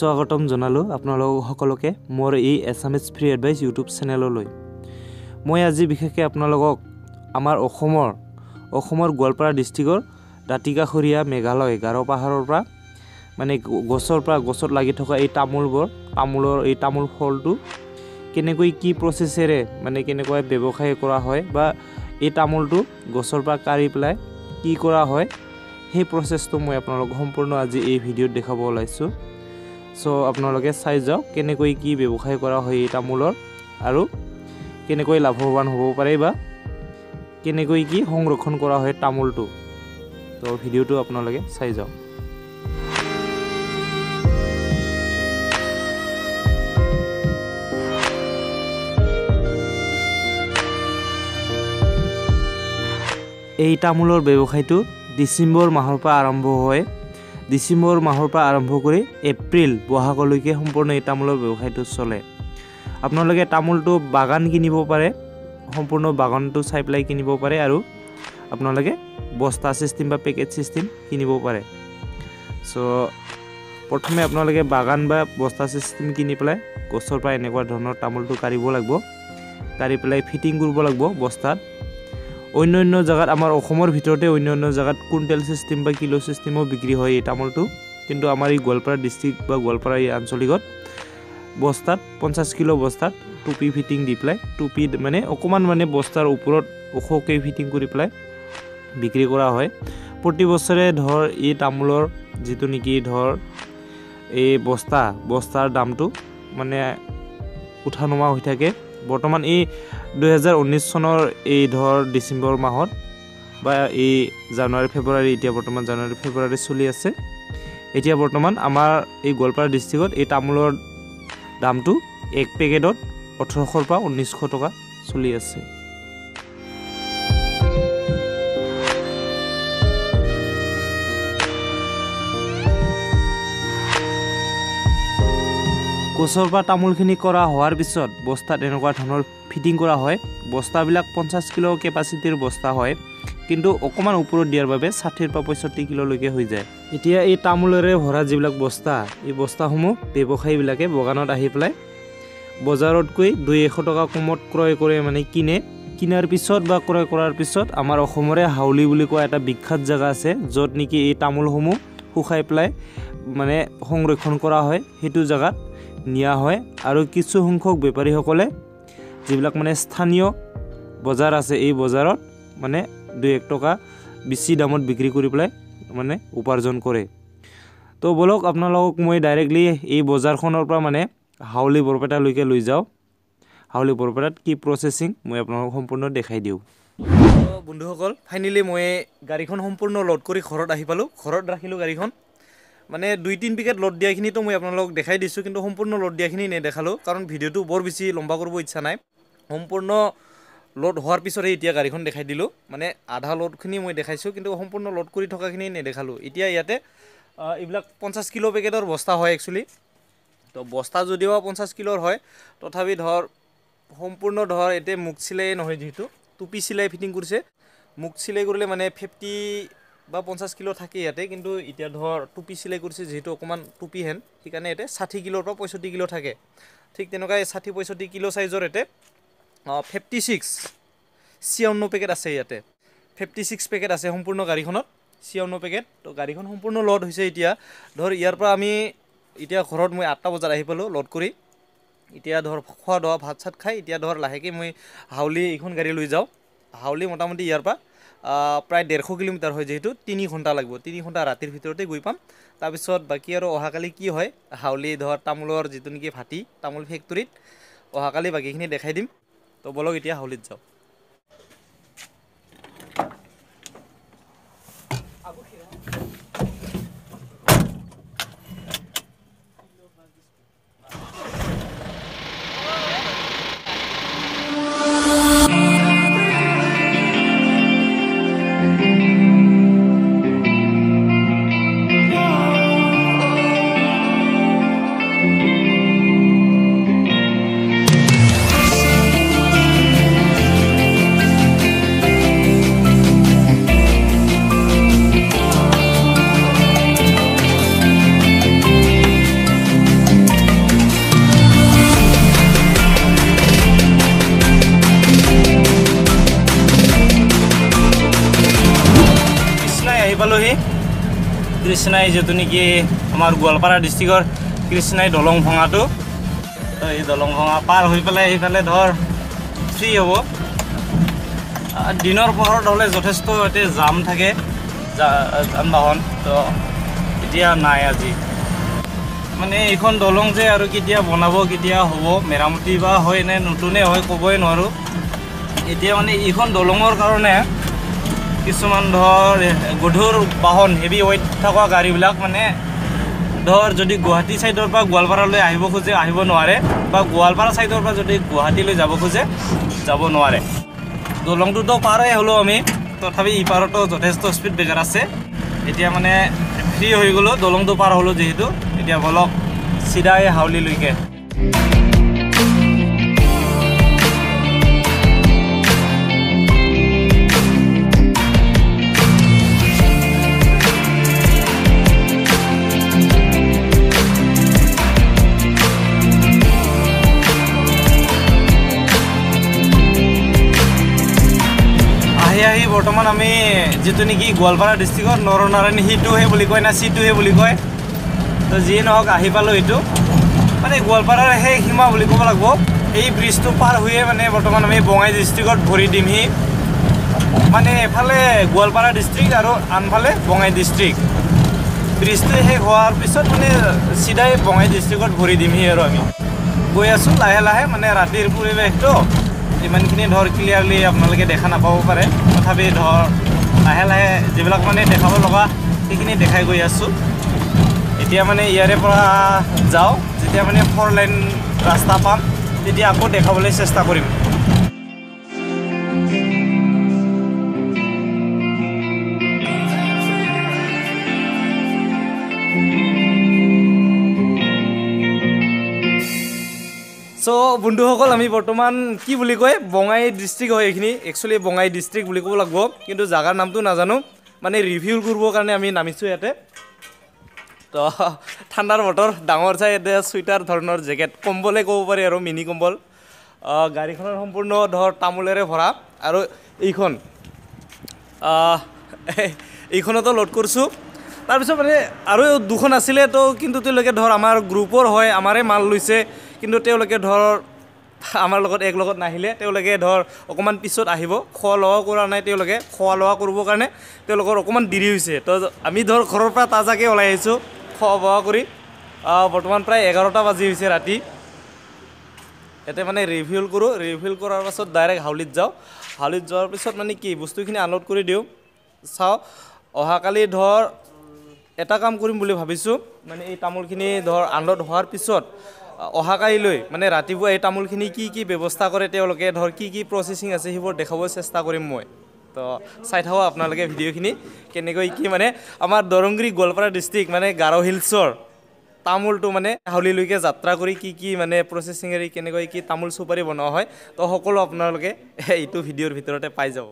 স্বাগতম জনালোঁ আপোনালোক সকলোকে মোৰ এই এছামিজ ফ্ৰী এডভাইচ ইউটিউব চেনেললৈ। মই আজি বিশেষকৈ আপোনালোকক আমাৰ অসমৰ গোৱালপাৰা ডিষ্ট্ৰিক্টৰ দাঁতিকাষৰীয়া মেঘালয় গাৰো পাহাৰৰ পৰা মানে গছত লাগি থকা এই তামোলৰ ফলটো কেনেকৈ কি প্ৰচেছেৰে মানে কেনেকৈ ব্যৱসায় কৰা হয় বা এই তামোলটো গছৰ পৰা কাঢ়ি পেলাই কি কৰা হয় সেই প্ৰচেছটো মই আপোনালোকক সম্পূৰ্ণ আজি এই ভিডিঅ'ত দেখাব ওলাইছোঁ। সো আপোনালোকে চাই যাওক কেনেকৈ কি ব্যৱসায় কৰা হয় এই তামোলৰ আৰু কেনেকৈ লাভৱান হ'ব পাৰে বা কেনেকৈ কি সংৰক্ষণ কৰা হয় তামোলটো। তো ভিডিঅ'টো আপোনালোকে চাই যাওক। এই তামোলৰ ব্যৱসায়টো ডিচেম্বৰ মাহৰ পৰা আৰম্ভ হয়। ডিচেম্বৰ মাহৰ পৰা আৰম্ভ কৰি এপ্ৰিল বহাগলৈকে সম্পূৰ্ণ এই তামোলৰ ব্যৱসায়টো চলে। আপোনালোকে তামোলটো বাগান কিনিব পাৰে, সম্পূৰ্ণ বাগানটো চাই পেলাই কিনিব পাৰে আৰু আপোনালোকে বস্তা চিষ্টেম বা পেকেট চিষ্টেম কিনিব পাৰে। সো প্ৰথমে আপোনালোকে বাগান বা বস্তা চিষ্টেম কিনি পেলাই গছৰ পৰা এনেকুৱা ধৰণৰ তামোলটো কাঢ়িব লাগিব, কাঢ়ি পেলাই ফিটিং কৰিব লাগিব বস্তাত। অন্য জায়গাত আমাৰ অসমৰ ভিতৰতে অন্য জায়গাত কুইণ্টেল চিষ্টেম বা কিলো চিষ্টেমও বিক্ৰী হয় এই তামোলটো, কিন্তু আমাৰ এই গোৱালপাৰা ডিষ্ট্ৰিক্ট বা গোৱালপাৰা এই আঞ্চলিকত বস্তাত 50 কিলো বস্তাত টুপি ফিটিং দি পেলাই টুপি মানে অকণমান মানে বস্তাৰ ওপৰত ওখকৈ ফিটিং কৰি পেলাই বিক্ৰী কৰা হয়। প্ৰতি বছৰে ধৰ এই তামোলৰ যিটো নেকি ধৰ এই বস্তাৰ দামটো মানে উঠা নমা হৈ থাকে। বৰ্তমান এই 2019 চনৰ এই ধৰ ডিচেম্বৰ মাহত বা এই জানুৱাৰী ফেব্ৰুৱাৰী এতিয়া বৰ্তমান জানুৱাৰী ফেব্ৰুৱাৰী চলি আছে। এতিয়া বৰ্তমান আমাৰ এই গোৱালপাৰা ডিষ্ট্ৰিক্টত এই তামোলৰ দামটো এক পেকেটত 1800 পৰা 1900 টকা চলি আছে। গছৰ পৰা তামোলখিনি কৰা হোৱাৰ পিছত বস্তাত এনেকুৱা ধৰণৰ ফিটিং কৰা হয়। বস্তাবিলাক 50 কিলো কেপাচিটিৰ বস্তা হয়, কিন্তু অকণমান ওপৰত দিয়াৰ বাবে 60 পৰা 65 কিলোলৈকে হৈ যায়। এতিয়া এই তামোলেৰে ভৰা যিবিলাক বস্তা, এই বস্তাসমূহ ব্যৱসায়ীবিলাকে বাগানত আহি পেলাই বজাৰতকৈ 200 টকা কমত ক্ৰয় কৰে, মানে কিনাৰ পিছত বা ক্ৰয় কৰাৰ পিছত আমাৰ অসমৰে হাউলি বুলি কোৱা এটা বিখ্যাত জেগা আছে, য'ত নেকি এই তামোলসমূহ শুকাই পেলাই মানে সংৰক্ষণ কৰা হয়। সেইটো জেগাত নিয়া হয় আৰু কিছু সংখ্যক বেপাৰীসকলে যিবিলাক মানে স্থানীয় বজাৰ আছে এই বজাৰত মানে 2-1 টকা বেছি দামত বিক্ৰী কৰি পেলাই মানে উপাৰ্জন কৰে। তো বলক আপোনালোকক মই ডাইৰেক্টলি এই বজাৰখনৰ পৰা মানে হাউলি বৰপেটালৈকে লৈ যাওঁ। হাউলি বৰপেটাত কি প্ৰচেছিং মই আপোনালোকক সম্পূৰ্ণ দেখাই দিওঁ। তো বন্ধুসকল, ফাইনেলি মই গাড়ীখন সম্পূৰ্ণ লোড কৰি ঘৰত আহি পালোঁ। ঘৰত ৰাখিলোঁ গাড়ীখন, মানে 2-3 পেকেট লোড দিয়াখিনিতো মই আপোনালোকক দেখাই দিছোঁ, কিন্তু সম্পূৰ্ণ লোড দিয়াখিনি নেদেখালোঁ কাৰণ ভিডিঅ'টো বৰ বেছি লম্বা কৰিব ইচ্ছা নাই। সম্পূৰ্ণ লোড হোৱাৰ পিছতহে এতিয়া গাড়ীখন দেখাই দিলোঁ, মানে আধা লোডখিনি মই দেখাইছোঁ কিন্তু সম্পূৰ্ণ লোড কৰি থকাখিনি নেদেখালোঁ। এতিয়া ইয়াতে এইবিলাক 50 কিলো পেকেটৰ বস্তা হয় একচুৱেলি। তো বস্তা যদিও 50 কিলোৰ হয়, তথাপি ধৰ সম্পূৰ্ণ ধৰ এতিয়া মুখ চিলাই নহয়, যিহেতু টুপি চিলাই ফিটিং কৰিছে। মুখ চিলাই কৰিলে মানে 50 বা 50 কিলো থাকে ইয়াতে, কিন্তু এতিয়া ধৰ টুপি চিলাই কৰিছে যিহেতু অকণমান টুপি হেন, সেইকাৰণে ইয়াতে 60 কিলোৰ পৰা 65 কিলো থাকে। ঠিক তেনেকুৱা 60-65 কিলো চাইজৰ ইয়াতে 56 পেকেট আছে। ইয়াতে 56 পেকেট আছে সম্পূৰ্ণ গাড়ীখনত, 56 পেকেট। তো গাড়ীখন সম্পূৰ্ণ লোড হৈছে। এতিয়া ধৰ ইয়াৰ পৰা আমি এতিয়া ঘৰত মই 8টা বজাত আহি পালোঁ লোড কৰি। এতিয়া ধৰ খোৱা দোৱা ভাত চাত খাই এতিয়া ধৰ লাহেকৈ মই হাউলি এইখন গাড়ী লৈ যাওঁ। হাউলি মোটামুটি ইয়াৰ পৰা প্ৰায় 150 কিলোমিটাৰ হয়, যিহেতু 3 ঘণ্টা লাগিব। 3 ঘণ্টা ৰাতিৰ ভিতৰতে গৈ পাম। তাৰপিছত বাকী আৰু অহাকালি কি হয় হাউলি ধৰ তামোলৰ যিটো নেকি ভাটি তামোল ফেক্টৰীত অহাকালি বাকীখিনি দেখাই দিম। তো বলক এতিয়া হাউলিত যাওঁ। পালোহি কৃষ্ণাই যেটো নেকি আমাৰ গোৱালপাৰা ডিষ্ট্ৰিক্টৰ কৃষ্ণাই দলং ভঙাটো তো এই দলং ভঙা পাৰ হৈ পেলাই এইফালে ধৰ ফ্ৰী হ'ব দিনৰ পোহৰত হ'লে যথেষ্ট এতিয়া জাম থাকে যান বাহন তো এতিয়া নাই আজি মানে এইখন দলং যে আৰু কেতিয়া বনাব কেতিয়া হ'ব মেৰামতি বা হয় নে নতুনে হয় ক'বই নোৱাৰোঁ এতিয়া মানে এইখন দলঙৰ কাৰণে কিছুমান ধৰ গধুৰ বাহন হেভি ৱেইট থকা গাড়ীবিলাক মানে ধৰ যদি গুৱাহাটী ছাইডৰ পৰা গোৱালপাৰালৈ আহিব খোজে আহিব নোৱাৰে বা গোৱালপাৰা ছাইডৰ পৰা যদি গুৱাহাটীলৈ যাব খোজে যাব নোৱাৰে দলংটোতো পাৰেই হ'লোঁ আমি তথাপি ইপাৰতো যথেষ্ট স্পীড ব্ৰেকাৰ আছে এতিয়া মানে ফ্ৰী হৈ গ'লোঁ দলংটো পাৰ হ'লোঁ যিহেতু এতিয়া বলক চিধাই হাউলিলৈকে আহি বৰ্তমান আমি যেটো নেকি গোৱালপাৰা ডিষ্ট্ৰিক্টৰ নৰনাৰায়ণ সিটোহে বুলি কয় না সিটোহে বুলি কয় তো যিয়ে নহওক আহি পালোঁ এইটো মানে গোৱালপাৰাৰ সেই সীমা বুলি ক'ব লাগিব এই ব্ৰিজটো পাৰ হৈয়ে মানে বৰ্তমান আমি বঙাই ডিষ্ট্ৰিক্টত ভৰি দিমহি মানে এফালে গোৱালপাৰা ডিষ্ট্ৰিক্ট আৰু আনফালে বঙাই ডিষ্ট্ৰিক্ট ব্ৰিজটো শেষ হোৱাৰ পিছত মানে চিধাই বঙাই ডিষ্ট্ৰিক্টত ভৰি দিমহি আৰু আমি গৈ আছোঁ লাহে লাহে মানে ৰাতিৰ পৰিৱেশটো ইমানখিনি ধৰ ক্লিয়াৰলি আপোনালোকে দেখা নাপাব পাৰে তথাপি ধৰ লাহে লাহে যিবিলাক মানে দেখাব লগা সেইখিনি দেখাই গৈ আছোঁ এতিয়া মানে ইয়াৰে পৰা যাওঁ যেতিয়া মানে 4 লাইন ৰাস্তা পাম তেতিয়া আকৌ দেখাবলৈ চেষ্টা কৰিম সো বন্ধুসকল আমি বৰ্তমান কি বুলি কয় বঙাই ডিষ্ট্ৰিক্ট হয় এইখিনি একচুৱেলি বঙাই ডিষ্ট্ৰিক্ট বুলি ক'ব লাগিব কিন্তু জাগাৰ নামটো নাজানো মানে ৰিভিউ কৰিবৰ কাৰণে আমি নামিছোঁ ইয়াতে তো ঠাণ্ডাৰ বতৰ ডাঙৰ চাই ইয়াতে চুইটাৰ ধৰণৰ জেকেট কম্বলে ক'ব পাৰি আৰু মিনি কম্বল গাড়ীখনৰ সম্পূৰ্ণ ধৰ তামোলেৰে ভৰা আৰু এইখনতো লোড কৰিছোঁ তাৰপিছত মানে আৰু দুখন আছিলে তো কিন্তু তেওঁলোকে ধৰ আমাৰ গ্ৰুপৰ হয় আমাৰে মাল লৈছে কিন্তু তেওঁলোকে ধৰ আমাৰ লগত এক লগত নাহিলে তেওঁলোকে ধৰ অকণমান পিছত আহিব খোৱা লোৱা কৰা নাই তেওঁলোকে খোৱা লোৱা কৰিবৰ কাৰণে তেওঁলোকৰ অকণমান দেৰি হৈছে তো আমি ধৰ ঘৰৰ পৰা তাজাকৈ ওলাই আহিছোঁ খোৱা বোৱা কৰি বৰ্তমান প্ৰায় 11টা বাজি হৈছে ৰাতি ইয়াতে মানে ৰিভিউ কৰোঁ ৰিভিউ কৰাৰ পাছত ডাইৰেক্ট হাউলিত যাওঁ হাউলিত যোৱাৰ পিছত মানে কি বস্তুখিনি আনলোড কৰি দিওঁ চাওঁ অহাকালি ধৰ এটা কাম কৰিম বুলি ভাবিছোঁ মানে এই তামোলখিনি ধৰ আনলোড হোৱাৰ পিছত অহাকালিলৈ মানে ৰাতিপুৱা এই তামোলখিনি কি ব্যৱস্থা কৰে তেওঁলোকে ধৰ কি প্ৰচেছিং আছে সেইবোৰ দেখাব চেষ্টা কৰিম মই তো চাই থাকক আপোনালোকে ভিডিঅ'খিনি কেনেকৈ কি মানে আমাৰ দৰংগিৰি গোৱালপাৰা ডিষ্ট্ৰিক্ট মানে গাৰো হিলছৰ তামোলটো মানে হাউলিলৈকে যাত্ৰা কৰি কি মানে প্ৰচেছিঙেৰে কেনেকৈ কি তামোল চুপাৰি বনোৱা হয় তো সকলো আপোনালোকে এইটো ভিডিঅ'ৰ ভিতৰতে পাই যাব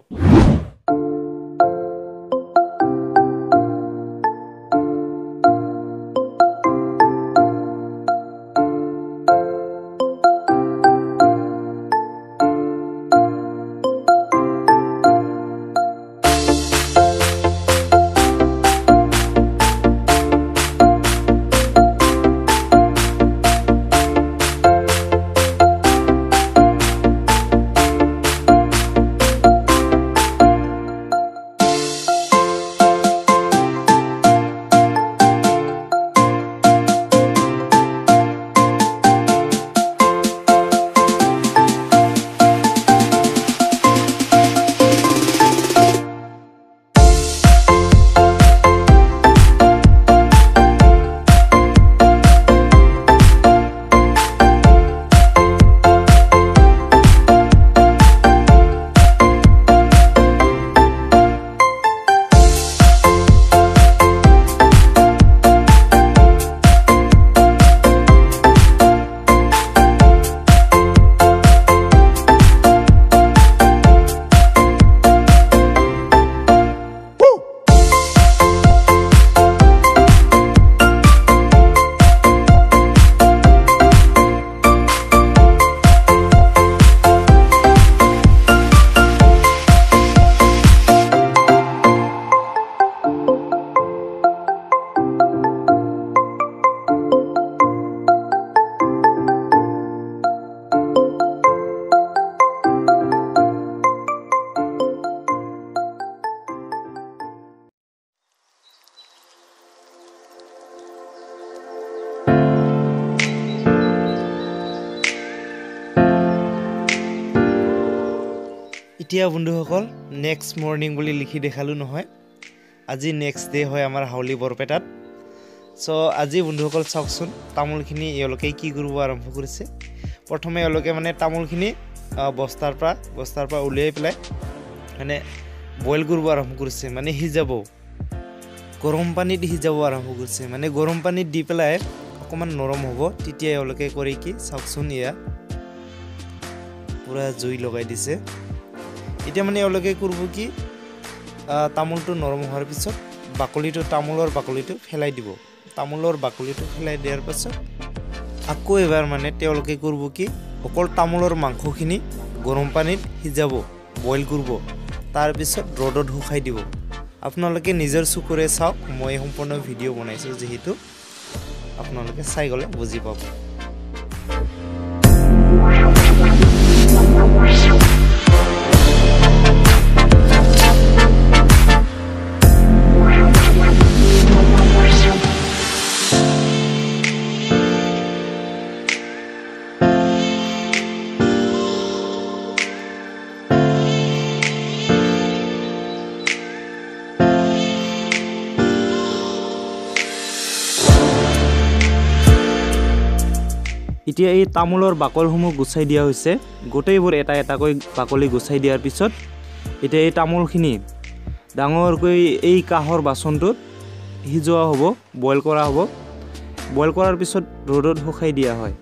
এতিয়া বন্ধুসকল নেক্সট মৰ্নিং বুলি লিখি দেখালোঁ নহয় আজি নেক্সট ডে হয় আমাৰ হাউলি বৰপেটাত সো আজি বন্ধুসকল চাওকচোন তামোলখিনি এওঁলোকে কি কৰিব আৰম্ভ কৰিছে প্ৰথমে এওঁলোকে মানে তামোলখিনি বস্তাৰ পৰা উলিয়াই পেলাই মানে বইল কৰিব আৰম্ভ কৰিছে মানে সিজাব গৰম পানীত সিজাব আৰম্ভ কৰিছে মানে গৰম পানীত দি পেলাই অকমান নৰম হ'ব তেতিয়া এওঁলোকে কৰে কি চাওকচোন এয়া পুৰা জুই লগাই দিছে এতিয়া মানে এওঁলোকে কৰিব কি তামোলটো নৰম হোৱাৰ পিছত তামোলৰ বাকলিটো ফেলাই দিব তামোলৰ বাকলিটো ফেলাই দিয়াৰ পাছত আকৌ এবাৰ মানে তেওঁলোকে কৰিব কি অকল তামোলৰ মাংসখিনি গৰম পানীত সিজাব বইল কৰিব তাৰ পিছত ৰ'দত শুকাই দিব আপোনালোকে নিজৰ চকুৰে চাওক মই সম্পূৰ্ণ ভিডিঅ' বনাইছোঁ যেহেতু আপোনালোকে চাই গ'লে বুজি পাব এতিয়া এই তামোলৰ বাকলসমূহ গুচাই দিয়া হৈছে গোটেইবোৰ এটা এটাকৈ বাকলি গুচাই দিয়াৰ পিছত এতিয়া এই তামোলখিনি ডাঙৰকৈ এই কাহৰ বাচনটোত সিজোৱা হ'ব বইল কৰা হ'ব বইল কৰাৰ পিছত ৰ'দত শুকাই দিয়া হয়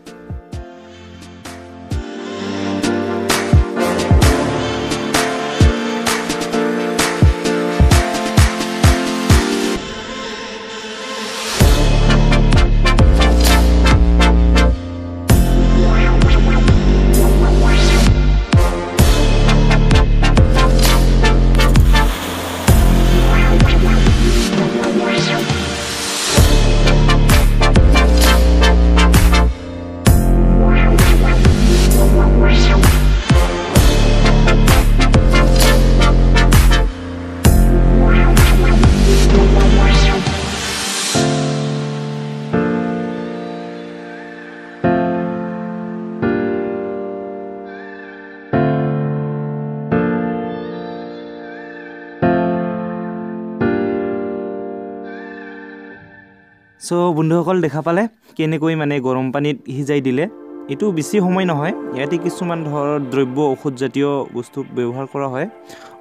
সো বন্ধুসকল দেখা পালে কেনেকৈ মানে গৰম পানীত সিজাই দিলে এটো বেছি সময় নহয় ইয়াতে কিছুমান ধৰণৰ দ্ৰব্য ঔষধ জাতীয় বস্তু ব্যৱহাৰ কৰা হয়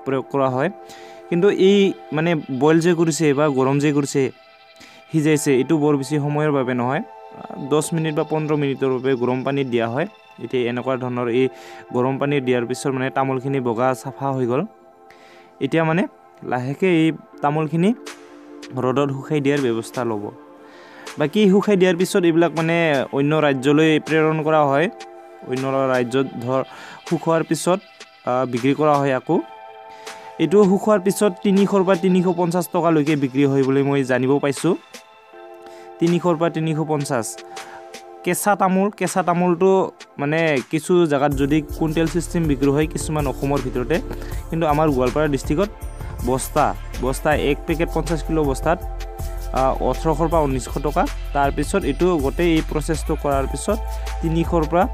প্ৰয়োগ কৰা হয় কিন্তু এই মানে বইল যে কৰিছে বা গৰম যে কৰিছে সিজাইছে এটো বৰ বেছি সময়ৰ বাবে নহয় 10 মিনিট বা 15 মিনিটৰ বাবে গৰম পানীত দিয়া হয় এতিয়া এনেকুৱা ধৰণৰ এই গৰম পানীত দিয়াৰ পিছত মানে তামোলখিনি বগা সাফা হৈ গ'ল এতিয়া মানে লাহেকে এই তামোলখিনি ৰ'দত শুকাই দিয়াৰ ব্যৱস্থা ল'ব বাকি শুকাই দিয়াৰ পিছত এইবিলাক মানে অন্য ৰাজ্যলৈ প্ৰেৰণ কৰা হয় অন্য ৰাজ্যত ধৰ শুকোৱাৰ পিছত বিক্ৰী কৰা হয় আকৌ এটো শুকোৱাৰ পিছত 300 বা 350 টকা লৈকে বিক্ৰী হয় বুলি মই জানিব পাইছো 300 বা 350 কেঁচা তামোলটো মানে কিছু জায়গাত যদি কুইন্টেল সিস্টেম বিক্ৰী হয় কিছুমান অসমৰ ভিতৰতে কিন্তু আমাৰ গোৱালপাৰা ডিস্ট্ৰিক্টত বস্তা এক পেকেট 50 কিলো বস্তাত 1800 পৰা 1900 টকা তাৰ পিছত এটো গোটেই এই প্ৰসেসটো কৰাৰ পিছত 300 পৰা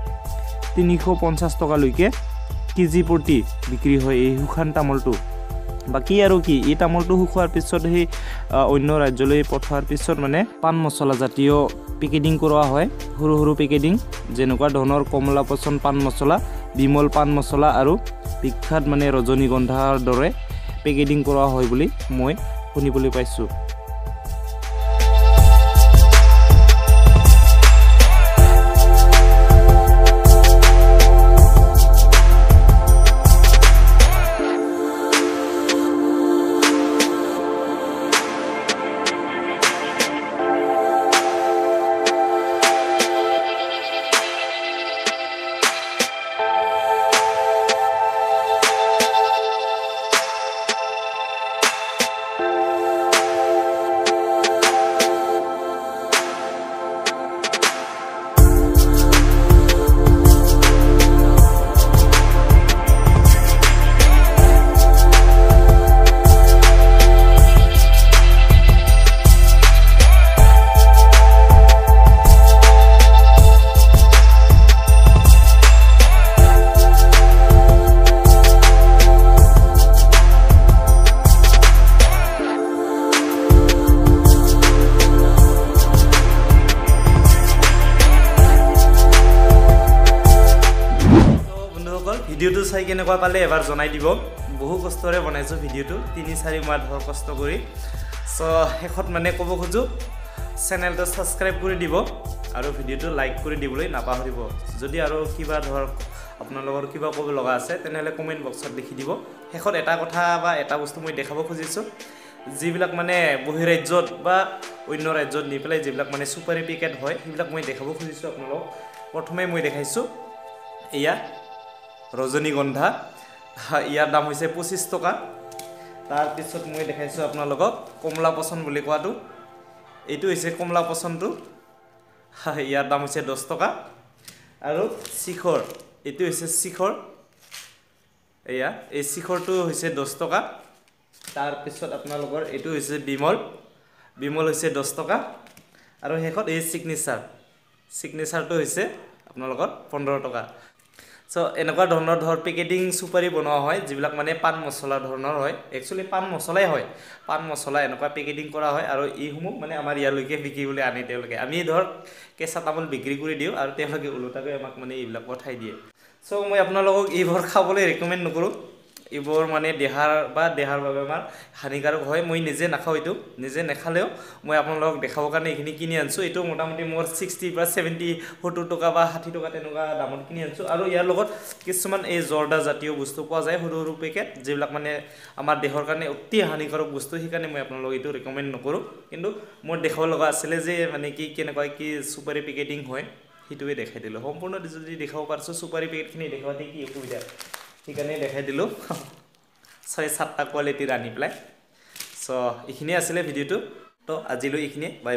350 টকা লৈকে কেজি প্ৰতি বিক্ৰী হয় এই শুকান তামোলটো বাকি আৰু কি এই তামোলটো শুকোৱাৰ পিছত এই অন্য ৰাজ্যলৈ পঠাৰ পিছত মানে পান মছলা জাতীয় পেকেজিং কৰা হয় সৰু পেকেজিং যেনেকুৱা ধৰণৰ কমলা পচন পান মছলা বিমল পান মছলা আৰু বিখ্যাত মানে ৰজনীগন্ধাৰ দৰে পেকেজিং কৰা হয় বুলি মই শুনিবলৈ পাইছো ভিডিঅ'টো চাই কেনেকুৱা পালে এবাৰ জনাই দিব বহু কষ্টৰে বনাইছোঁ ভিডিঅ'টো 3-4 মাহ ধৰ কষ্ট কৰি চ' শেষত মানে ক'ব খোজোঁ চেনেলটো ছাবস্ক্ৰাইব কৰি দিব আৰু ভিডিঅ'টো লাইক কৰি দিবলৈ নাপাহৰিব যদি আৰু কিবা ধৰ আপোনালোকৰ কিবা ক'ব লগা আছে তেনেহ'লে কমেণ্ট বক্সত লিখি দিব শেষত এটা কথা বা এটা বস্তু মই দেখাব খুজিছোঁ যিবিলাক মানে বহিৰাজ্যত বা অন্য ৰাজ্যত নি পেলাই যিবিলাক মানে চুপাৰী পেকেট হয় সেইবিলাক মই দেখাব খুজিছোঁ আপোনালোকক প্ৰথমে মই দেখাইছোঁ এয়া ৰজনীগন্ধা ইয়াৰ দাম হৈছে 25 টকা তাৰপিছত মই দেখাইছোঁ আপোনালোকক কমলা পচন্দ বুলি কোৱাটো এইটো হৈছে কমলা পচন্দটো ইয়াৰ দাম হৈছে 10 টকা আৰু শিখৰ এইটো হৈছে শিখৰ এয়া এই শিখৰটো হৈছে 10 টকা তাৰপিছত আপোনালোকৰ এইটো হৈছে বিমল হৈছে 10 টকা আৰু শেষত এই সিগনেচাৰটো হৈছে আপোনালোকৰ 15 টকা চ' এনেকুৱা ধৰণৰ ধৰ পেকেটিং চুপাৰী বনোৱা হয় যিবিলাক মানে পান মছলা ধৰণৰ হয় একচুৱেলি পান মছলাই হয় পান মছলা এনেকুৱা পেকেটিং কৰা হয় আৰু এইসমূহ মানে আমাৰ ইয়ালৈকে বিকিবলৈ আনে তেওঁলোকে আমি ধৰ কেঁচা তামোল বিক্ৰী কৰি দিওঁ আৰু তেওঁলোকে ওলোটাকৈ আমাক মানে এইবিলাক পঠাই দিয়ে চ' মই আপোনালোকক এইবোৰ খাবলৈ ৰেকমেণ্ড নকৰোঁ এইবোৰ মানে দেহাৰ বাবে আমাৰ হানিকাৰক হয় মই নিজে নাখাওঁ এইটো নিজে নাখালেও মই আপোনালোকক দেখাবৰ কাৰণে এইখিনি কিনি আনিছোঁ এইটো মোটামুটি মোৰ 60 বা 70 টকা বা 60 টকা তেনেকুৱা দামত কিনি আনিছোঁ আৰু ইয়াৰ লগত কিছুমান এই জৰ্দা জাতীয় বস্তু পোৱা যায় সৰু পেকেট যিবিলাক মানে আমাৰ দেহৰ কাৰণে অতি হানিকাৰক বস্তু সেইকাৰণে মই আপোনালোকক এইটো ৰেকমেণ্ড নকৰোঁ কিন্তু মোৰ দেখাব লগা আছিলে যে মানে কেনেকুৱা কি চুপাৰী পেকেটিং হয় সেইটোৱে দেখাই দিলোঁ সম্পূৰ্ণ যদি দেখাব পাৰিছোঁ চুপাৰী পেকেটখিনি দেখাওঁতে কি অসুবিধা সেইকাৰণে দেখাই দিলোঁ 6-7টা কোৱালিটিৰ আনি পেলাই চ' এইখিনিয়ে আছিলে ভিডিঅ'টো তো আজিলৈ এইখিনিয়ে বাই